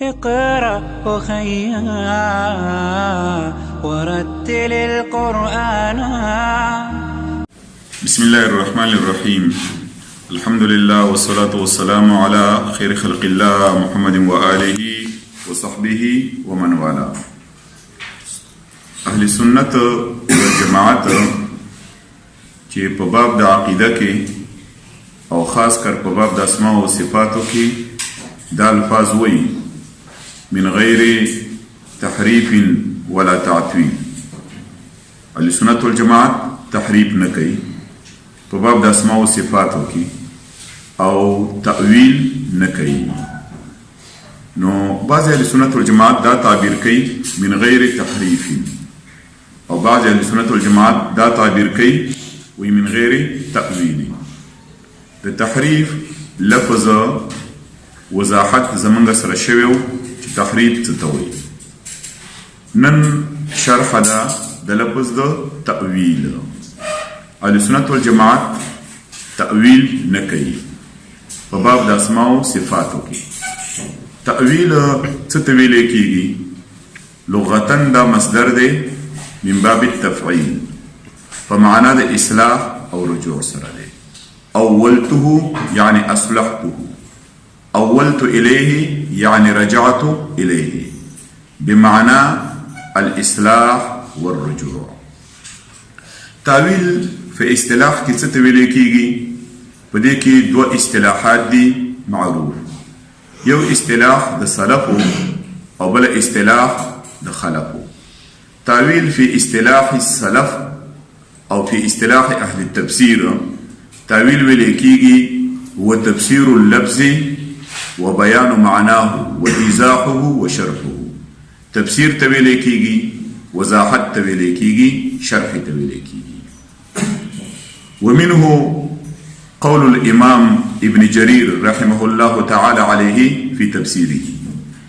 اقرأ أخيا ورتل القرآن. بسم الله الرحمن الرحيم. الحمد لله والصلاة والسلام على خير خلق الله محمد وآله وصحبه ومن والاه. اهل سنت والجماعت چې په باب د عقیده کې او خاص کر په باب د اسماء او صفاتو کې دا الفاظ وایي من غیر تحریف ولا تعطیل. اهل سنت والجماعت تحریف نه کوي په باب د اسماء او صفاتو کې او تأویل نه کوي. نو بعض اهل سنت والجماعت دا تعبیر کوي من غیر تحریف او بعض اهل سنت والجماعت دا تعبیر کوي وی من غیر تأویل. د تحریف لفظ وضاحت زمونږ سره شوی و چې تحریف څه ته وایي. نن شرح ده د لفظ د تأویل. اهل سنت والجماعت تأویل نه کوي په باب د اسماء او صفاتو کې. تأویل څه ته ویل کېږي؟ لغتا دا مصدر دی من باب التفعیل په معنا د اصلاح او رجوع سره دی. اولته یعنی اصلحته، اولت الیه یعنی رجعت الیه بمعنى الاصلاح والرجوع. تأویل په اصطلاح کې څه ته ویل کېږي؟ په دې کې دوه اصطلاحات دي معروف. یو اصطلاح د سلفو او بل اصطلاح د خلفو. تأویل فی اصطلاح السلف او فی اصطلاح اهل التفسیر تأویل ویل کېږي هو تفسیر اللفظ وبيان معناه وإيضاحه وشرحه. تفسیر ته ویل کېږي، وضاحت ته ویل کېږي، شرح ته ویل کېږي. ومنه قول الامام ابن جرير رحمه الله تعالى عليه في تفسيره.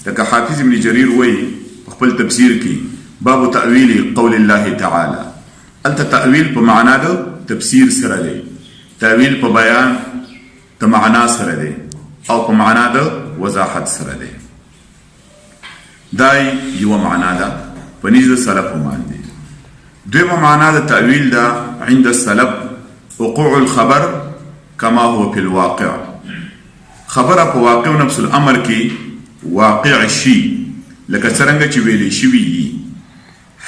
لکه حافظ ابن جرير وایي په خپل تفسیر کې باب تأویل قول الله تعالى. الته تأویل په معنا د تفسیر سره دی، تأویل په بیان د معنا سره دی او په معنا د وضاحت سره دی. دا یو معنا ده په نزد سلف باندې. دویمه معنا د تأویل ده عند السلف وقوع الخبر كما هو في الواقع. خبره په واقع نفس الامر کې واقع شي لکه څرنګه چې ویلې شوي وي.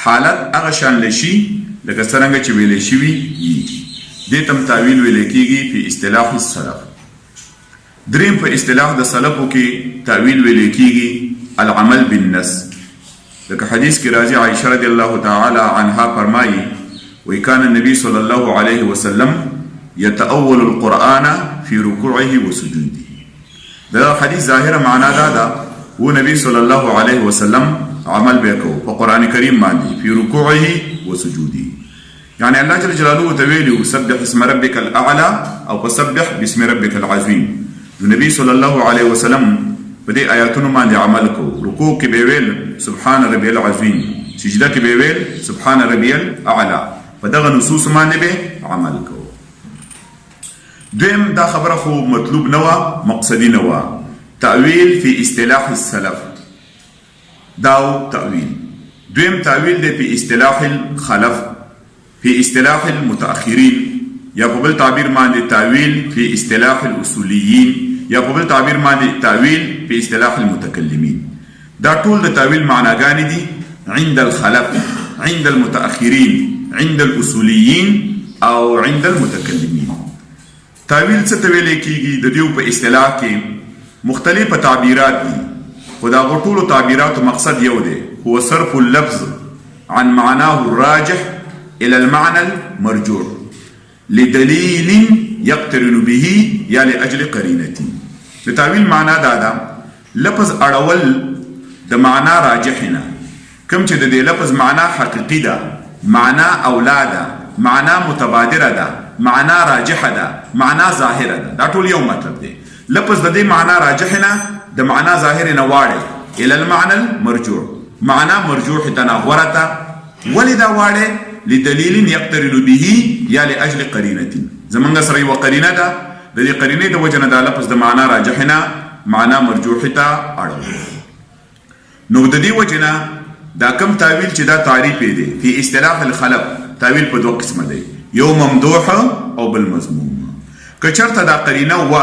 حالت هغه شان لشي لکه څرنګه چې ویلې شوي وي. دې ته تأویل ویل کېږي په اصطلاح السلف. دریم په اصطلاح د سلفو کې تأویل ویل کېږي العمل بالنص. لکه حدیث کې راځي عائشہ رضی الله تعالی عنها فرمایي وی کان النبي صلی الله علیه وسلم يتأول القرآن في ركوعه وسجوده. دا حدیث ظاهره معنا دا ده و نبی صلی الله علیه وسلم عمل بکو په قرآن کریم باندې في ركوعه وسجوده. يعني الله جل جلاله تویلی سبح اسم ربك الاعلى او فسبح باسم ربك العظیم. نبی صلی الله علیه وسلم په دې آیاتونو باندې عمل کو. رکوع کې به ویل سبحان ربي العظیم، سجده کې به ویل سبحان ربي الاعلى. په دغه نصوص باندې به عمل کو. دویم دا خبره خو مطلوب نه و، مقصدی نه و. تأویل فی اصطلاح السلف داو تأویل. دویم تأویل دی په اصطلاح الخلف في اصطلاح المتأخرين یا په بل تعبیر باندې تأویل في اصطلاح الاصوليين یا په بل تعبیر باندې تأویل في اصطلاح المتكلمين. دا ټول د تأویل معناګانې دي عند الخلف، عند المتأخرين، عند الاصوليين او عند المتكلمين. تأویل څه ته ویل کېږي؟ د دې په اصطلاح کې مختلفه تعبیرات دي خو دا ټولو تعبیراتو مقصد یو دی، هو صرف اللفظ عن معناه الراجح الى المعنى المرجوح لدليل يقترن به یا لاجل قرینه. د تأویل معنا دا ده لفظ اړول د معنا راجحنا کوم چې د دې لفظ معنا حقیقي ده، معنا اولا ده، معنا متبادره ده، معنا راجحه ده، معنا ظاهره ده. دا ټول یو مطلب دی. لفظ د دې معنا راجحنا د معنا ظاهر نه واړي الى المعنى المرجوح، معنا مرجوح تناغورته. ولذا واړي لدلیل یقترن به یا لاجل قرینه. زمونږ سره یو قرینه ده، د دې قرینې د وجه نه دا لفظ د معنا راجحنا معنا مرجوح ته اړوي. نو د دې وجه نه دا کم تعویل چې دا تعریف دی فی اصطلاح الخلق تعویل په دوه قسمه دی یو ممدوح او بل مذموم که چرته دا قرینه و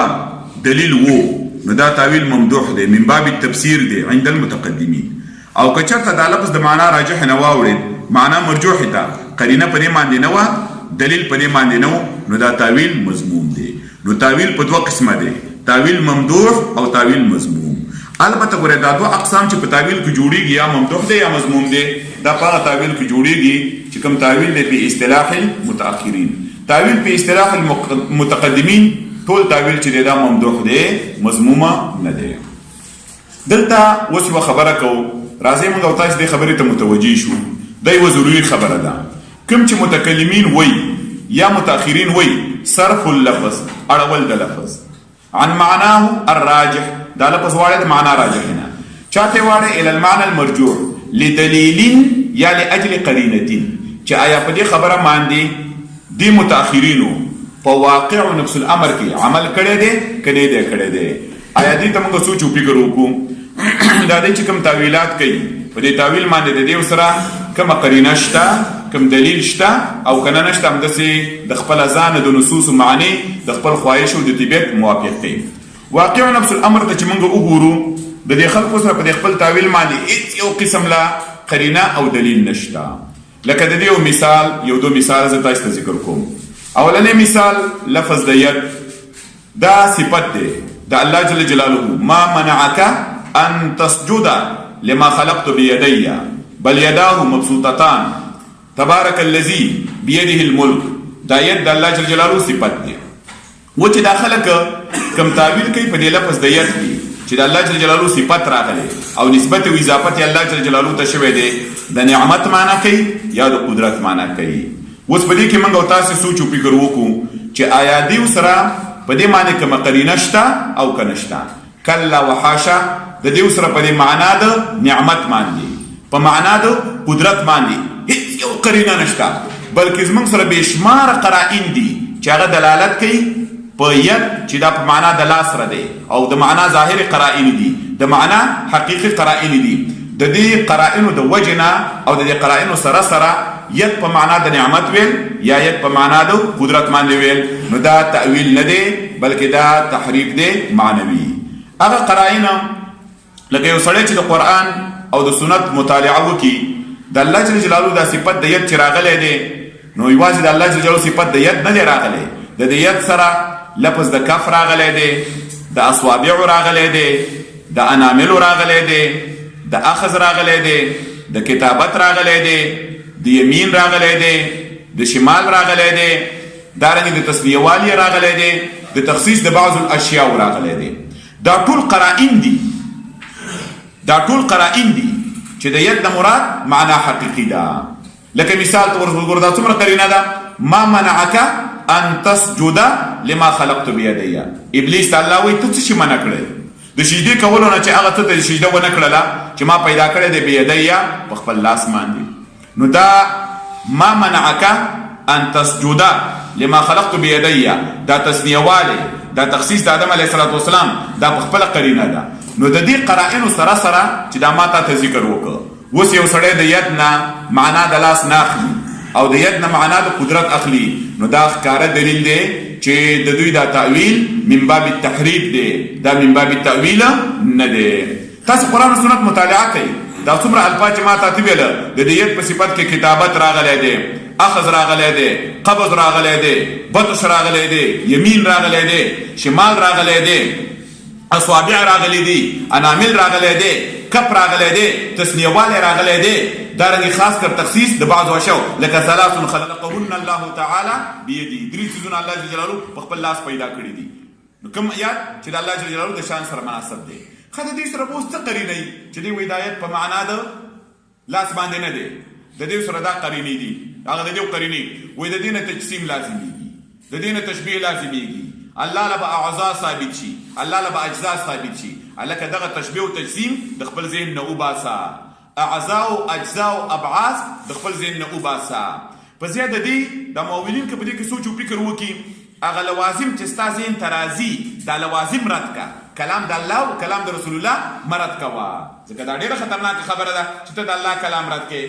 دلیل وو نو دا تعویل ممدوح دی من باب التفسیر دی عند المتقدمین او که چرته دا لفظ د معنا راجح نه واوړي معنا مرجوح ته قرینه پرې باندې نه و دلیل پرې باندې نه نو دا تعویل مذموم دی نو تعویل په دوه قسمه دی تعویل ممدوح او تعویل مذموم البته ګوره دا دوه اقسام چې په تعویل کې جوړیږي یا ممدوح دی یا مذموم دی دا په تعویل کې جوړیږي چې کوم تعویل دی په اصطلاح المتأخرین تعویل په اصطلاح المتقدمین ټول تعویل چې دا ممدوح دی مذمومه نه دی دلته اوس یو خبره کوو راځي موږ او تاسو دې خبرې ته متوجي شو دا یو ضروري خبره ده کوم چې متکلمین وای یا متأخرین وای صرف اللفظ اړول د لفظ عن معناه الراجح دا لفظ واړه د معنا راجح نه چاته واړه ال المعنى المرجوح لدلیل یا لاجل قرینه چې آیا په دې خبره باندې دی متأخرینو په واقع نفس الامر کې عمل کړي دي کړي دي آیا دې ته موږ سوچ او فکر وکړو دا دې چې کوم تعویلات کوي په دې تعویل باندې د دې سره کوم قرینه شته کوم دلیل شته او کنه نشته هم دسې د خپل ځان د نصوص معنی د خپل خواهش او د طبیعت موافق دی واقع نفس الامر ته چې موږ وګورو د دې خلکو سره په خپل تعویل باندې هیڅ یو قسم لا قرینه او دلیل نشته لکه د دې یو مثال یو دو مثال زه تاسو ته ذکر کوم اولنې مثال لفظ د ید دا صفت دی د الله جل جلاله ما منعك ان تسجد لما خلقت بيدي بل يداه مبسوطتان تبارك الذي بيده الملك دا ید د الله جل جلاله صفت دی و چې دا خلک کم تعویل کوي په دې لفظ د ید کې چې د الله جل جلاله صفت راغلی او نسبت او اضافت الله جل جلاله ته شوی دی د نعمت معنا کوي یا د قدرت معنا کوي اوس په دې کې موږ او تاسو سوچ او فکر وکړو چې آیا دې سره په دې معنی کوم قرینه شته او کنه شته کلا وحاشا د دې سره په دې معنا د نعمت باندې په معنا د قدرت باندې هیڅ یو قرینه نشته بلکې زموږ سره بشمار قرائن دي چې هغه دلالت کوي په ید چې دا په معنا د لاس سره دی او د معنا ظاهر قرائن دي د معنا حقیقي قرائن دي د دې قرائنو د وجنا او د دې قرائنو سره ید په معنا د نعمت ویل یا ید په معنا د قدرت باندې ویل نو دا تأویل نه دی بلکې دا تحریف دی معنوي هغه قرائن لکه یو سړی چې د قرآن او د سنت مطالعه وکړي د الله جل جلاله دا صفت د ید چې راغلی دی نو یوازې د الله جل جلاله صفت د ید نه دی راغلی د ید سره لفظ د کف راغلی دی د اصوابع راغلی دی د انامل راغلی دی د اخذ راغلی دی د کتابت راغلی دی د یمین راغلی دی د شمال راغلی دی دارنګه د تسنیه والی راغلی دی د تخصیص د بعض الاشیاء راغلی دی دا ټول قرائن دي چې د ید د مراد معنا حقیقي ده لکه مثال تور ورغوردا څومره قرینه ده ما منعك ان تسجد لما خلقت بيدي ابلیس الله وي ته څه منع کړې د سجدي کولو نه چې هغه ته سجده ونه کړله چې ما پیدا کړې د بيدي په خپل لاس باندې نو دا ما منعك ان تسجد لما خلقت بيدي دا تسنیه والی دا تخصیص د آدم علیه السلام دا په خپل قرینه ده نو د دې قرائنو سره چې دا ما ته ذکر وکړه اوس یو سړی د ید نه معنا د لاس نه اخلي او د ید نه معنا د قدرت اخلي نو دا ښکاره دلیل دی چې د دوی دا تعویل من باب التحریف دی دا من باب التأویل نه دی تاسو قرآن و سنت مطالعه کوي دا څومره الفاظ چې ما ته ویل د ید په صفت کې کتابت راغلی دی اخذ راغلی دی قبض راغلی دی بطش راغلی دی یمین راغلی دی شمال راغلی دی اصوابع راغلی دی انامل راغلی دی کپ راغلی دی تسنیه والی راغلی دی دارنګه خاص کر تخصیص د بعض واشو لکه ثلاث خلقهن الله تعالی بيدي درې څیزونه الله جل جلاله په خپل لاس پیدا کړی دي نو کوم یاد چې د الله جل جلاله د شان سره مناسب دی خدای دې سره اوس څه قرینه چې دی هدایت په معنا د لاس باندې نه دی د دې سره دا قرینې دي هغه د دې قرینې وې د دې نه تقسیم لازمي د دې نه تشبیه لازمي الله له اعضاء ثابت شي الله له اجزاء ثابت شي الکه دغه تشبیه او تجسیم د خپل ذهن نه وباسا اعضاء او اجزاء او ابعاث د خپل ذهن نه وباسا په زیاده دي د مؤمنین کې په دې کې سوچ او فکر وکي هغه لوازم چې ستا ذهن ترازی دا لوازم رد کا کلام د الله او کلام د رسول الله مرد کوا ځکه دا ډیره خطرناک خبره ده چې ته د الله کلام رد کې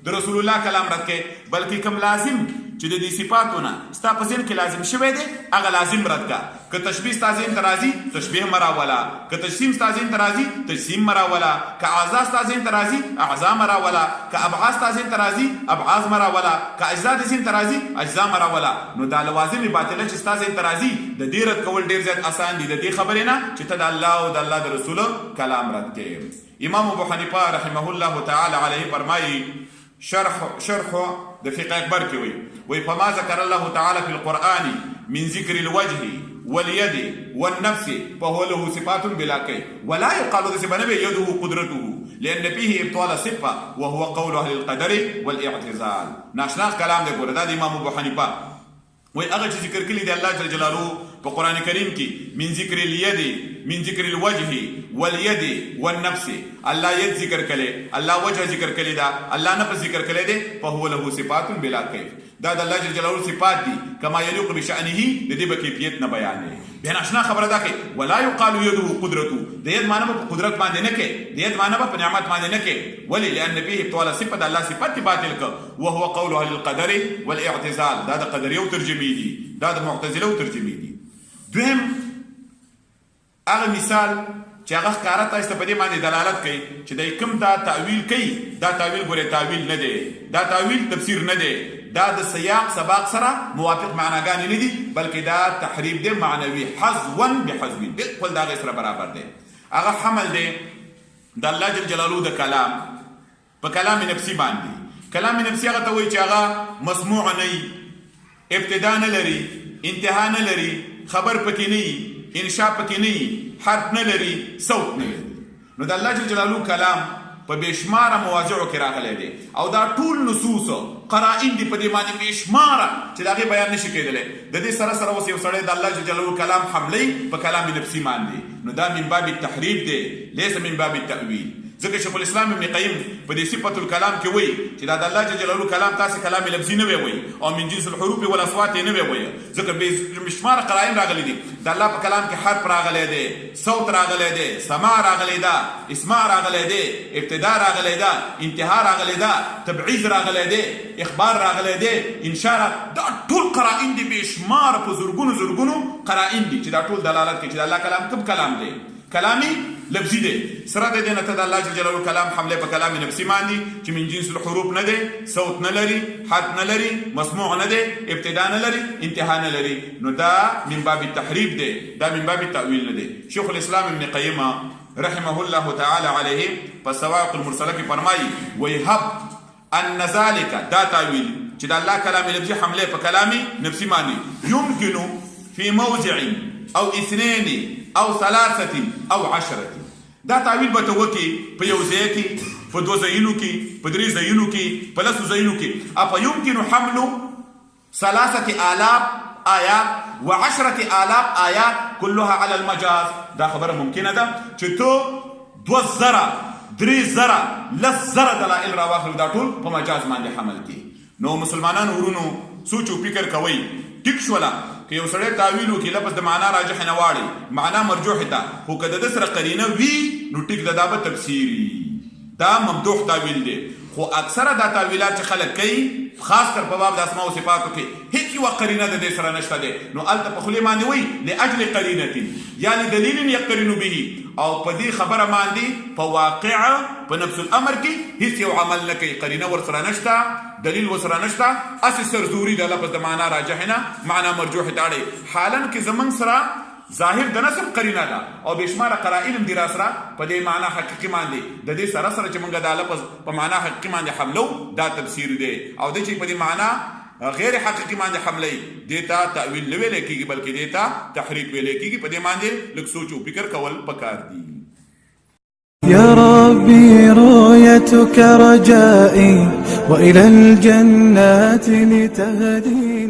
د رسول الله کلام رد کې بلکې کوم لازم چې د دې صفاتونه ستا په ذهن کې لازم شوی دی هغه لازم رد کا که تشبیه ستا ذهن ته راځي تشبیه مراوله که تجسیم ستا ذهن ته راځي تجسیم مراوله که اعضا ستا ذهن ته راځي اعضا مراوله که ابعاد ستا ذهن ته راځي ابعاد مراوله که اجزا د ذهن ته راځي اجزا مراوله نو دا لوازم باطله چې ستا ذهن ته راځي د دې رد کول ډیر زیات آسان دي د دې خبرې نه چې ته د الله او د الله د رسول کلام رد کې امام ابو حنیفه رحمه الله تعالی علیه فرمایي شرح د فقه اکبر کې وی فما ذکر الله تعالی فی القرآن من ذکر الوجه واليد والنفس فهو له صفات بلا كيف ولا يقال ذي بنبي يده قدرته لان فيه ابطال صفه وهو قول اهل القدر والاعتزال ناشنا کلام دی ګوره دا د امام ابو حنیفه وی هغه چې ذکر کړي دی الله جل جلاله په قران کریم کې من ذکر اليد من ذکر الوجه واليد والنفس الله ید ذکر کړي الله وجه ذکر کړي دا الله نفس ذکر کړي دی فهو له صفات بلا كيف دا د الله جل جلاله صفات دي کما یلیق بشأنه د دې په کیفیت نه بیانې بیا ناشنا خبره ده کې ولا يقال يده قدرته د ید معنی په قدرت باندې نه کې د ید معنی په نعمت باندې نه کې ولی لان فيه طول صفه الله صفات باطل ک وهو قول اهل القدر والاعتزال دا د قدریه او ترجمه دي دا د معتزله او ترجمه دي دویم هغه مثال چې هغه ښکارا تاسو په دې باندې دلالت کوي چې د کوم دا تعویل کوي دا تعویل ګوره تعویل نه دی دا تعویل تفسیر نه دی دا د سیاق سباق سره موافق معناګانې نه دي بلکې دا تحریف دی معنوي حذوا بحذف بالکل دا غیر سره برابر دی هغه حمل دی د الله جل جلاله د کلام په کلام نفسي باندې کلام نفسي هغه ته وایي چې هغه مسموع نه ابتدا نه لري انتها نه لري خبر پکې نه انشاء پکې نه حرف نه لري صوت نه لري نو د الله جل جلاله کلام په بشماره مواضعو کې راغلی دی او دا ټول نصوص قرائن دي په دې باندې بشماره چې دا غي بیان نشي کېدلی د دې سره سره اوس یو سړی د الله جل جلاله کلام حملي په کلام نفسي باندې نو دا من باب التحریف دی ليس من باب التأویل ځکه شیخ الاسلام ابن قیم په دې صفت الکلام کې وایي چې دا د الله جل جلاله کلام تاسو کلام لفظي نه وي او من جنس الحروف والاصوات نه وي ځکه به مشمار قرائن راغلي دي د الله په کلام کې حرف راغلی دی صوت راغلی دی سماع راغلی دا اسماع راغلی دی ابتدا راغلی دا انتها راغلی دا تبعیض راغلی دی اخبار راغلی دی انشاء دا ټول قرائن دي بشمار په زرګونو قرائن دي چې دا ټول دلالت کوي چې د الله کلام کوم کلام دی کلامي لفظي دی سره د دې نه ته د الله جل جلاله کلام حمله په کلام نفسي باندې چې من جنس الحروف نه دی صوت نه لري حرف نه لري مسموع نه دی ابتدا نه لري انتها نه لري نو دا من باب التحریف دی دا من باب التأویل نه دی شیخ الاسلام ابن قیم رحمه الله تعالی علیه په سواق المرسله کې فرمایي ويهب ان ذلك دا تأویل چې د الله کلام لفظي حمله په کلام نفسي باندې يمكن في موضع او اثنين او ثلاثه او 10 دا تعویل به ته وکړي په یو ځای کې په دوه ځایونو کې په درې ځایونو کې په لسو ځایونو کې اپا يمكن حمل 3000 آیات و10,000 آیات كلها على المجاز دا خبره ممکنه ده چې تو 2,000 3,000 10,000 دلائل راواخلو دا ټول په مجاز باندې حمل کړي نو مسلمانانو ورونو سوچ او فکر کوئ ټیک شولا که یو سړی تعویل وکړي لفظ د معنا راجح نه واړي معنا مرجوح ته خو که د ده سره قرینه وي نو ټیک ده دا به تفسیري دا ممدوح تعویل دی خو اکثره دا تعویلات چې خلک کوي خاص کر په باب د اسماء او صفاتو کې هیڅ یوه قرینه د دې سره نشته دی نو هلته په خولې باندې وایي لاجل قرینة یعنی دلیل یقترن به او په دې خبره باندې په واقع په نفس الامر کې هیڅ یو عمل نه کوي قرینه ورسره نشته دلیل ورسره نشته اسې سرزوري د لفظ د معنا راجح نه معنا مرجوح تاړي حالا کې زمونږ سره ظاهر د نسب قرینه ده او بشماره قرائن هم دي را سره په دې معنا حقیقي باندې د دې سره سره چې موږ دا لفظ په معنا حقیقي باندې حملو دا تفسیر دی او د چې په دې معنا غیر حقیقي باندې حملې دیتا تعویل نه ویل کېږي بلکې دیتا تحریف ویل کېږي په دې باندې لږ سوچ او فکر کول پکار دي يا ربي رؤيتك رجائي وإلى الجنات لتهدي